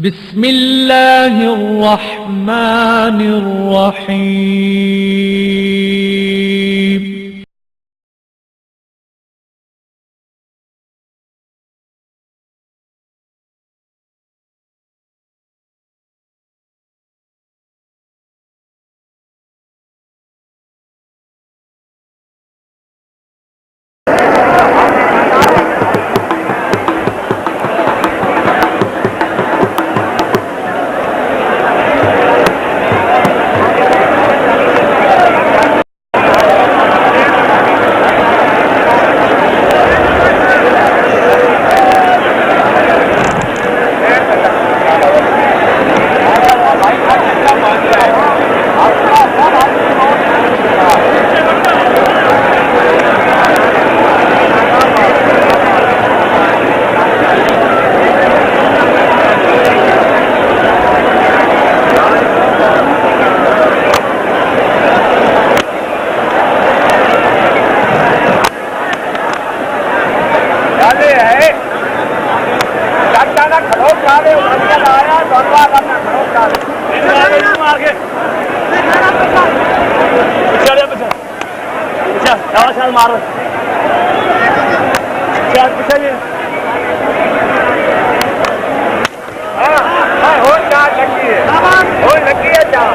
बिस्मिल्लाहिर रहमानिर रहीम। मारो हो चार लगी है, हो लगी है चार।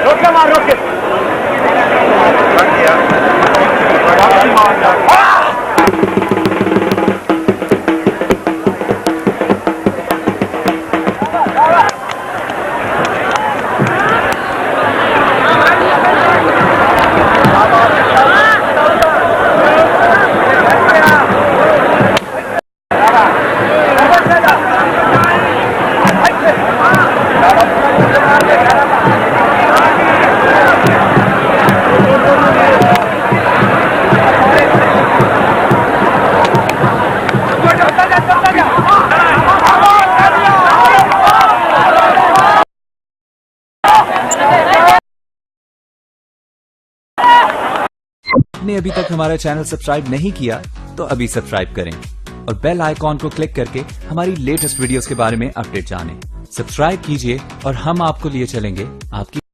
रोके मार रोके आपने अभी तक हमारा चैनल सब्सक्राइब नहीं किया तो अभी सब्सक्राइब करें और बेल आइकॉन को क्लिक करके हमारी लेटेस्ट वीडियोस के बारे में अपडेट जानें। सब्सक्राइब कीजिए और हम आपको लिए चलेंगे आपकी